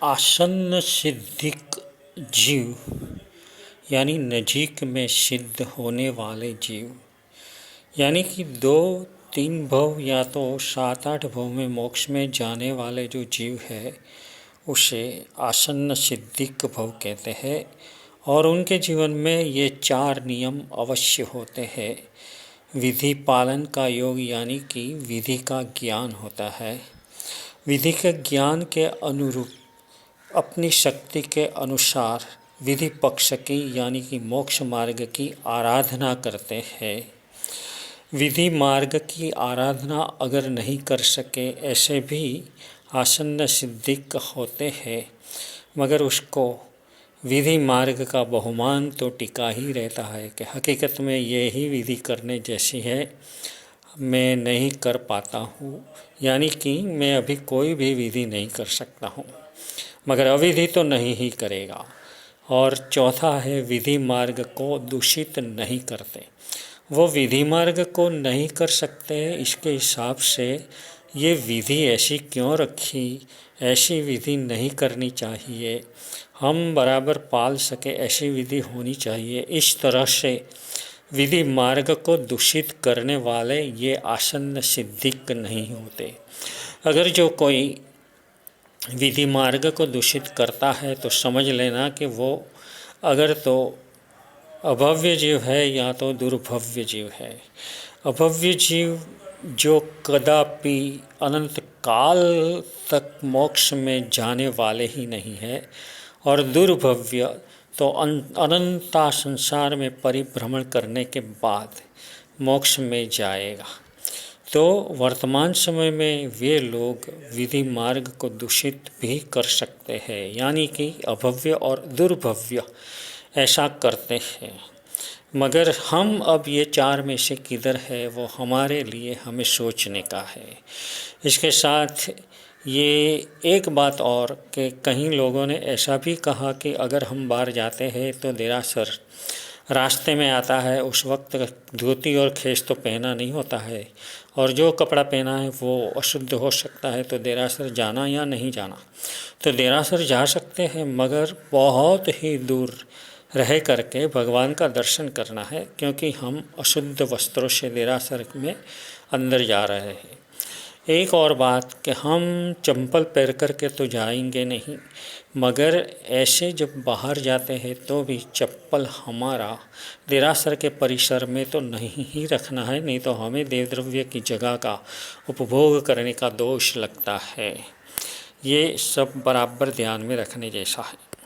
आसन्न सिद्धिक जीव यानी नजीक में सिद्ध होने वाले जीव, यानी कि 2-3 भव या तो 7-8 भव में मोक्ष में जाने वाले जो जीव है उसे आसन्न सिद्धिक भव कहते हैं। और उनके जीवन में ये 4 नियम अवश्य होते हैं। विधि पालन का योग यानी कि विधि का ज्ञान होता है। विधि के ज्ञान के अनुरूप अपनी शक्ति के अनुसार विधि पक्ष की यानी कि मोक्ष मार्ग की आराधना करते हैं। विधि मार्ग की आराधना अगर नहीं कर सके ऐसे भी आसन्न सिद्धिक होते हैं, मगर उसको विधि मार्ग का बहुमान तो टिका ही रहता है कि हकीकत में ये ही विधि करने जैसी है, मैं नहीं कर पाता हूँ, यानी कि मैं अभी कोई भी विधि नहीं कर सकता हूँ, मगर अविधि तो नहीं ही करेगा। और चौथा है विधि मार्ग को दूषित नहीं करते। वो विधि मार्ग को नहीं कर सकते, इसके हिसाब से ये विधि ऐसी क्यों रखी, ऐसी विधि नहीं करनी चाहिए, हम बराबर पाल सके ऐसी विधि होनी चाहिए। इस तरह से विधि मार्ग को दूषित करने वाले ये आसन्न सिद्धिक नहीं होते। अगर जो कोई विधि मार्ग को दूषित करता है तो समझ लेना कि वो अगर तो अभव्य जीव है या तो दुर्भव्य जीव है। अभव्य जीव जो कदापि अनंत काल तक मोक्ष में जाने वाले ही नहीं है, और दुर्भव्य तो अनंता संसार में परिभ्रमण करने के बाद मोक्ष में जाएगा। तो वर्तमान समय में वे लोग विधि मार्ग को दूषित भी कर सकते हैं, यानी कि अभव्य और दुर्भव्य ऐसा करते हैं। मगर हम अब ये 4 में से किधर है वो हमारे लिए हमें सोचने का है। इसके साथ ये एक बात और कि कहीं लोगों ने ऐसा भी कहा कि अगर हम बाहर जाते हैं तो देरासर रास्ते में आता है, उस वक्त धोती और खेस तो पहना नहीं होता है, और जो कपड़ा पहना है वो अशुद्ध हो सकता है, तो देरासर जाना या नहीं जाना। तो देरासर जा सकते हैं, मगर बहुत ही दूर रह करके भगवान का दर्शन करना है, क्योंकि हम अशुद्ध वस्त्रों से देरासर में अंदर जा रहे हैं। एक और बात कि हम चंपल पहन करके तो जाएंगे नहीं, मगर ऐसे जब बाहर जाते हैं तो भी चप्पल हमारा देरासर के परिसर में तो नहीं ही रखना है, नहीं तो हमें देव द्रव्य की जगह का उपभोग करने का दोष लगता है। ये सब बराबर ध्यान में रखने जैसा है।